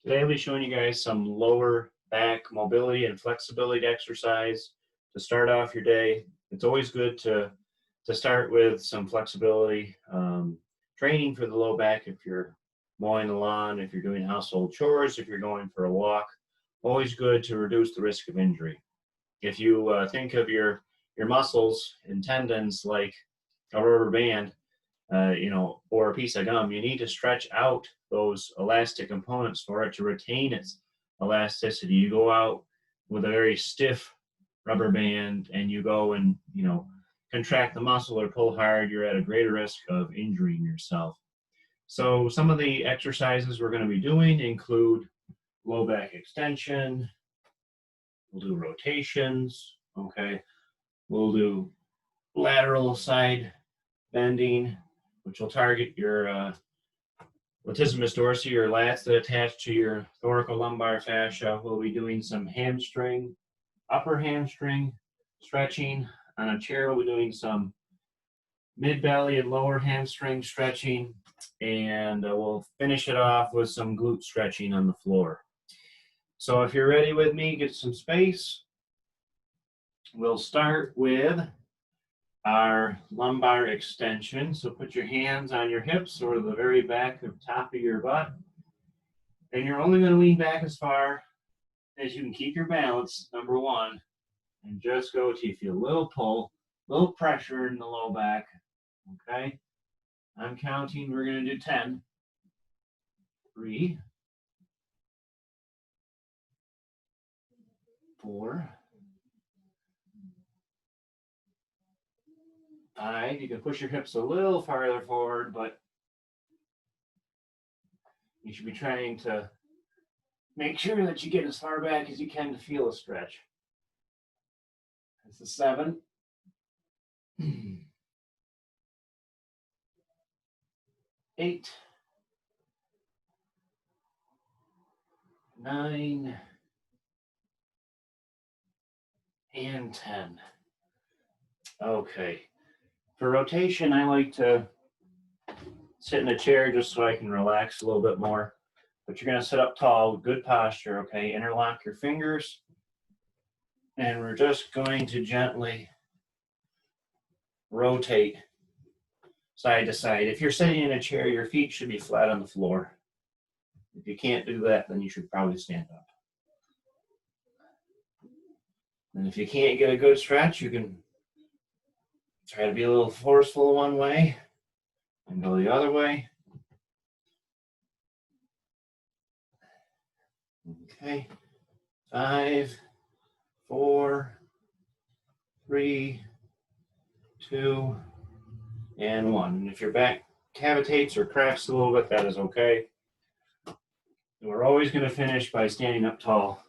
Today I'll be showing you guys some lower back mobility and flexibility exercise to start off your day. It's always good to start with some flexibility training for the low back if you're mowing the lawn, if you're doing household chores, if you're going for a walk. Always good to reduce the risk of injury. If you think of your muscles and tendons like a rubber band, or a piece of gum, you need to stretch out those elastic components for it to retain its elasticity. You go out with a very stiff rubber band and you go and, contract the muscle or pull hard, you're at a greater risk of injuring yourself. So some of the exercises we're going to be doing include low back extension. We'll do rotations, okay? We'll do lateral side bending, which will target your latissimus dorsi, or lats that attach to your thoracolumbar fascia. We'll be doing some hamstring, upper hamstring stretching. On a chair, we'll be doing some mid-belly and lower hamstring stretching, and we'll finish it off with some glute stretching on the floor. So if you're ready with me, get some space. We'll start with our lumbar extension. So put your hands on your hips or the very back of top of your butt. And you're only going to lean back as far as you can keep your balance, number one, and just go till you feel a little pull, a little pressure in the low back. Okay? I'm counting. We're going to do 10. 3, 4, 5. You can push your hips a little farther forward, but you should be trying to make sure that you get as far back as you can to feel a stretch. This is 7. 8. 9. And 10. Okay. For rotation, I like to sit in a chair just so I can relax a little bit more. But you're going to sit up tall, good posture, okay? Interlock your fingers. And we're just going to gently rotate side to side. If you're sitting in a chair, your feet should be flat on the floor. If you can't do that, then you should probably stand up. And if you can't get a good stretch, you can try to be a little forceful one way and go the other way. Okay. 5, 4, 3, 2, and 1. And if your back cavitates or cracks a little bit, that is okay. And we're always going to finish by standing up tall.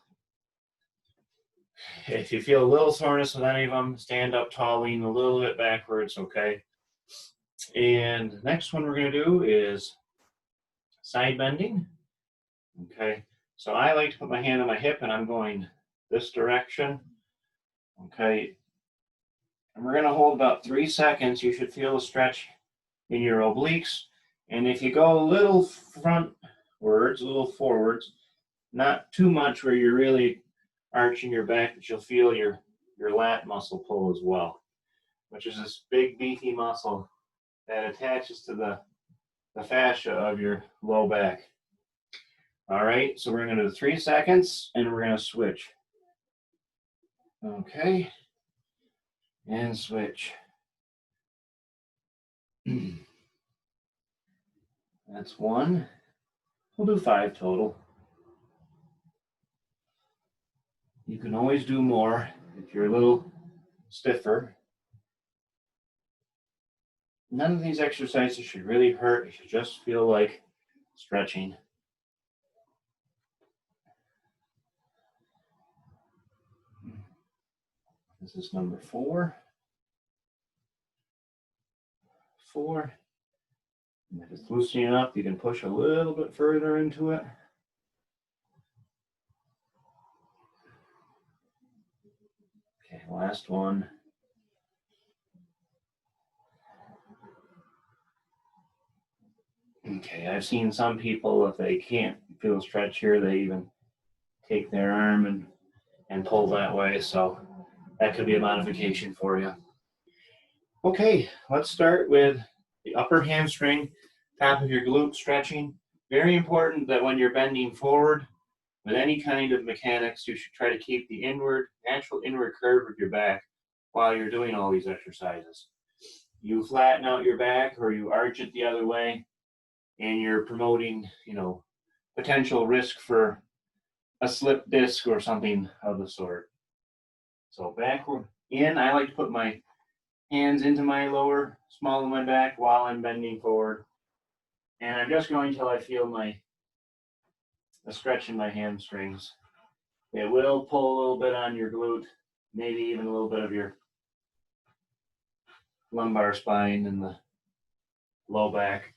If you feel a little soreness with any of them, stand up tall, lean a little bit backwards, okay? And the next one we're going to do is side bending. Okay, so I like to put my hand on my hip and I'm going this direction. Okay, and we're going to hold about 3 seconds. You should feel a stretch in your obliques. And if you go a little frontwards, a little forwards, not too much where you're really arching your back, but you'll feel your lat muscle pull as well, which is this big beefy muscle that attaches to the fascia of your low back. All right, so we're going to do 3 seconds and we're going to switch. Okay, and switch. That's 1. We'll do 5 total. You can always do more if you're a little stiffer. None of these exercises should really hurt. You should just feel like stretching. This is number 4. 4. And if it's loosening up, you can push a little bit further into it. Okay, last one. Okay, I've seen some people, if feel a stretch here. They even take their arm and pull that way. So that could be a modification for you. Okay, let's start with the upper hamstring, top of your glute stretching. Very important that when you're bending forward with any kind of mechanics, you should try to keep the natural inward curve of your back while you're doing all these exercises. You flatten out your back or you arch it the other way, and you're promoting, potential risk for a slip disc or something of the sort. So backward in, I like to put my hands into my lower small of my back while I'm bending forward. And I'm just going until I feel a stretch in my hamstrings. It will pull a little bit on your glute, maybe even a little bit of your lumbar spine and the low back.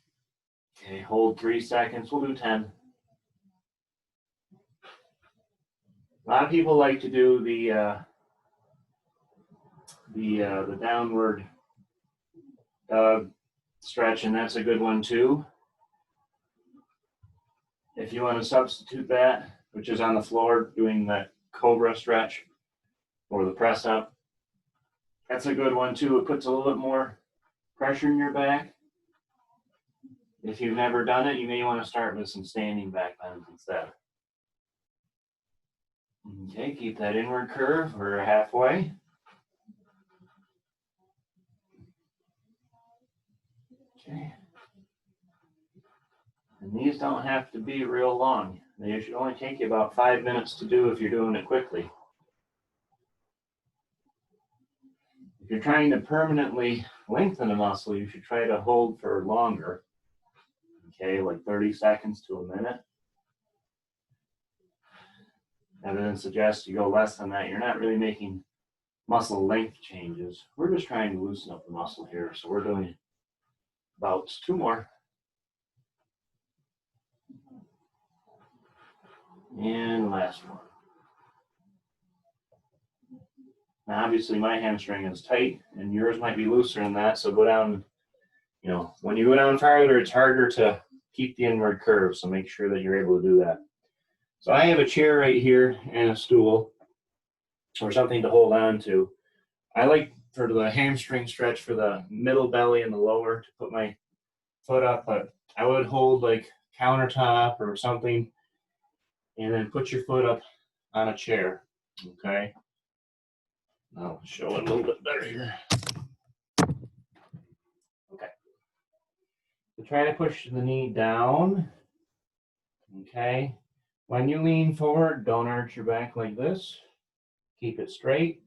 Okay, hold 3 seconds. We'll do 10. A lot of people like to do the downward dog stretch, and that's a good one too. If you want to substitute that, which is on the floor, doing that cobra stretch or the press up, that's a good one too. It puts a little bit more pressure in your back. If you've never done it, you may want to start with some standing back bends instead. Okay, keep that inward curve. We're halfway. Okay. And these don't have to be real long. They should only take you about 5 minutes to do if you're doing it quickly. If you're trying to permanently lengthen a muscle, you should try to hold for longer. Okay, like 30 seconds to a minute. Evidence suggests you go less than that, you're not really making muscle length changes. We're just trying to loosen up the muscle here. So we're doing about 2 more. And last one. Now, obviously, my hamstring is tight, and yours might be looser than that. So go down, when you go down farther, it's harder to keep the inward curve. So make sure that you're able to do that. So I have a chair right here and a stool or something to hold on to. I like for the hamstring stretch for the middle belly and the lower to put my foot up, but I would hold like countertop or something and then put your foot up on a chair. Okay. I'll show it a little bit better here. Okay. So try to push the knee down. Okay. When you lean forward, don't arch your back like this. Keep it straight.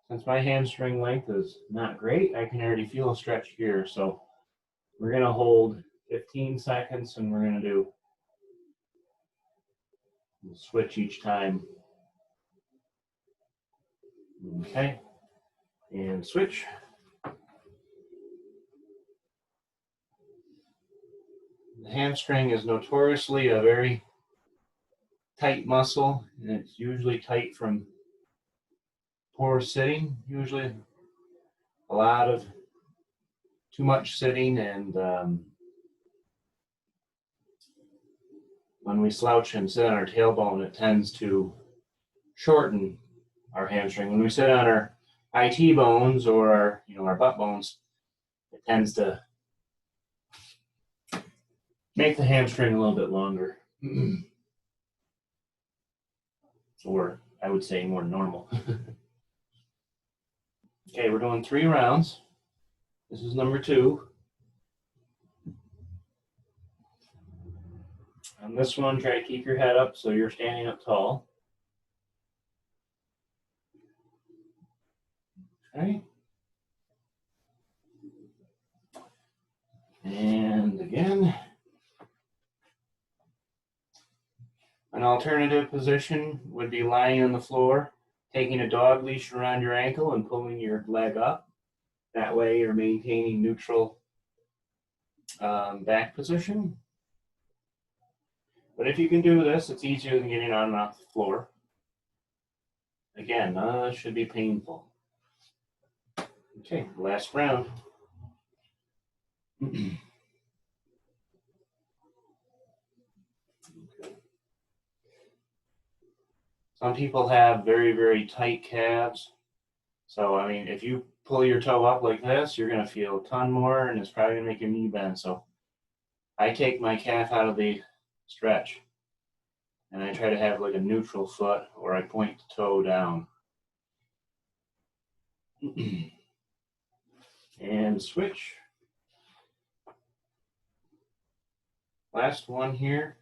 Since my hamstring length is not great, I can already feel a stretch here. So we're going to hold 15 seconds and we're going to we'll switch each time. Okay. And switch. The hamstring is notoriously a very tight muscle, and it's usually tight from poor sitting, usually a lot of too much sitting, and when we slouch and sit on our tailbone, it tends to shorten our hamstring. When we sit on our IT bones or our butt bones, it tends to make the hamstring a little bit longer. Or I would say more normal. Okay, we're doing 3 rounds. This is number 2. On this one, try to keep your head up so you're standing up tall. Okay. And again. An alternative position would be lying on the floor, taking a dog leash around your ankle and pulling your leg up. That way you're maintaining neutral back position. But if you can do this, it's easier than getting on and off the floor. Again, none of this should be painful. Okay, last round. Some people have very, very tight calves. So, I mean, if you pull your toe up like this, you're going to feel a ton more, and it's probably going to make your knee bend. So I take my calf out of the stretch, and I try to have like a neutral foot, or I point the toe down. And switch. Last one here.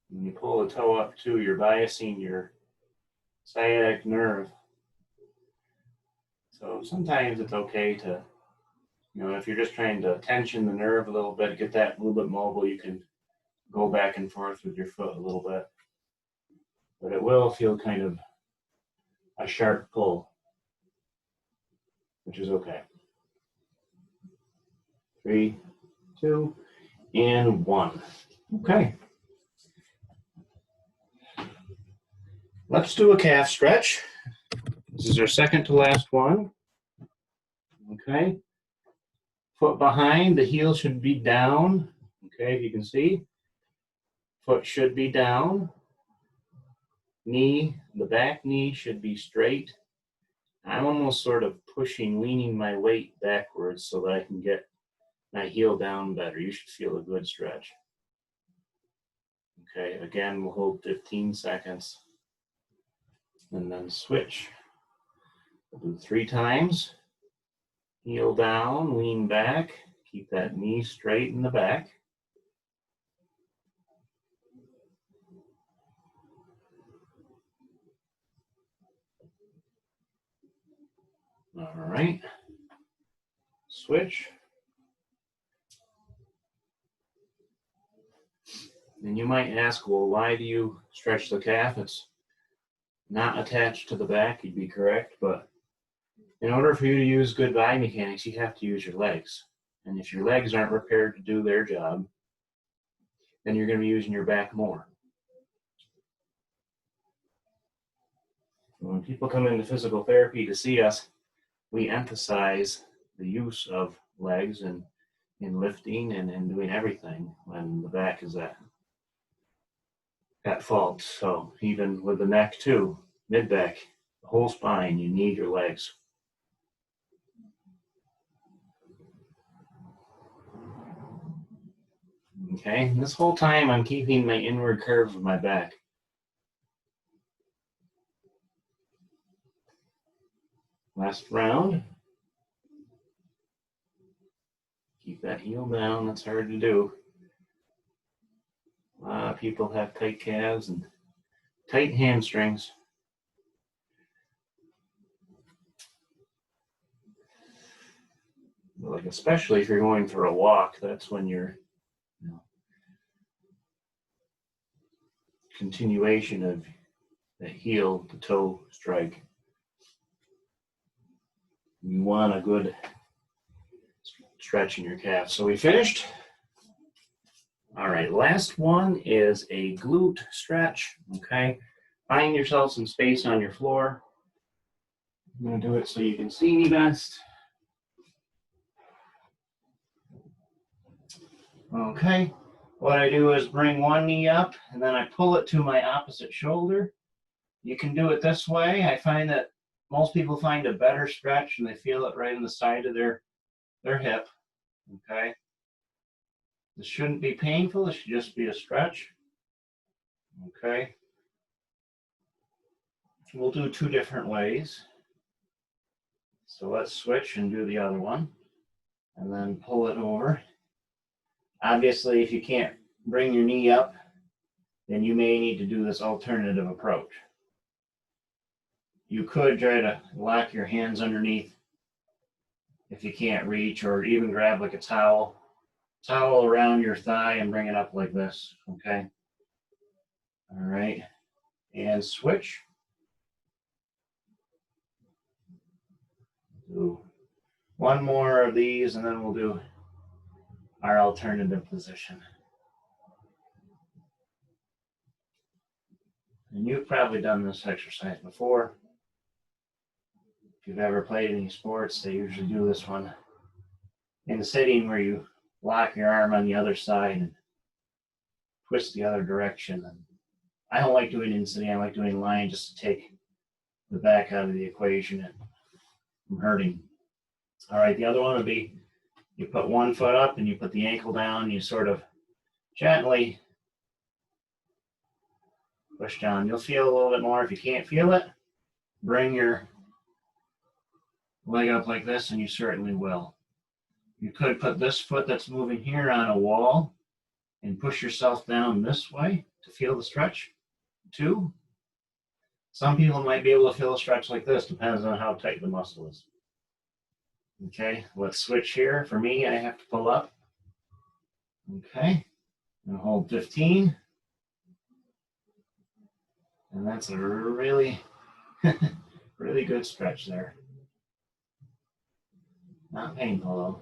When you pull the toe up too, you're biasing your sciatic nerve. So sometimes it's okay to, if you're just trying to tension the nerve a little bit, get that a little bit mobile, you can go back and forth with your foot a little bit. But it will feel kind of a sharp pull, which is okay. 3, 2, and 1. Okay. Let's do a calf stretch. This is our second to last one. Okay. Foot behind, the heel should be down. Okay, if you can see. Foot should be down. Knee, the back knee should be straight. I'm almost sort of leaning my weight backwards so that I can get my heel down better. You should feel a good stretch. Okay, again, we'll hold 15 seconds and then switch. We'll do 3 times. Heel down, lean back, keep that knee straight in the back. All right, switch. And you might ask, well, why do you stretch the calf? It's not attached to the back, you'd be correct, but in order for you to use good biomechanics, you have to use your legs. And if your legs aren't prepared to do their job, then you're going to be using your back more. When people come into physical therapy to see us, we emphasize the use of legs in lifting and doing everything when the back is at fault. So even with the neck too, mid-back, the whole spine, you need your legs. Okay, and this whole time I'm keeping my inward curve of my back. Last round. Keep that heel down, that's hard to do. A lot of people have tight calves and tight hamstrings. Like especially if you're going for a walk, that's when your continuation of the heel to toe strike. You want a good stretch in your calf. So we finished. All right, last one is a glute stretch, okay? Find yourself some space on your floor. I'm gonna do it so you can see me best. Okay, what I do is bring one knee up and then I pull it to my opposite shoulder. You can do it this way. I find that most people find a better stretch and they feel it right in the side of their hip, okay? This shouldn't be painful, this should just be a stretch, okay? We'll do 2 different ways. So let's switch and do the other one and then pull it over. Obviously, if you can't bring your knee up, then you may need to do this alternative approach. You could try to lock your hands underneath if you can't reach, or even grab like a towel around your thigh and bring it up like this, okay? All right, and switch. Do 1 more of these and then we'll do our alternative position. And you've probably done this exercise before. If you've ever played any sports, they usually do this one in the sitting where you lock your arm on the other side and twist the other direction. And I don't like doing in sitting. I like doing lying just to take the back out of the equation and from hurting. All right, the other one would be you put one foot up and you put the ankle down. You sort of gently push down. You'll feel a little bit more. If you can't feel it, bring your leg up like this, and you certainly will. You could put this foot that's moving here on a wall and push yourself down this way to feel the stretch too. Some people might be able to feel a stretch like this, depends on how tight the muscle is. Okay, let's switch here. For me, I have to pull up. Okay, and hold 15. And that's a really, really good stretch there. Not painful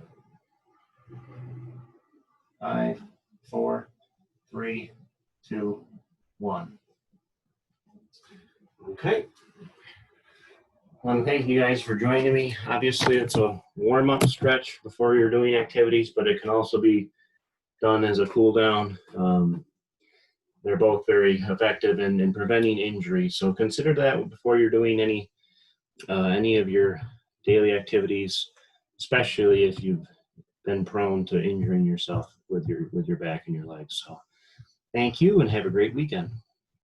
though. 5, 4, 3, 2, 1. Okay. Thank you guys for joining me. Obviously, it's a warm-up stretch before you're doing activities, but it can also be done as a cool down. They're both very effective in preventing injury. So consider that before you're doing any of your daily activities, especially if you've been prone to injuring yourself with your back and your legs. So thank you and have a great weekend.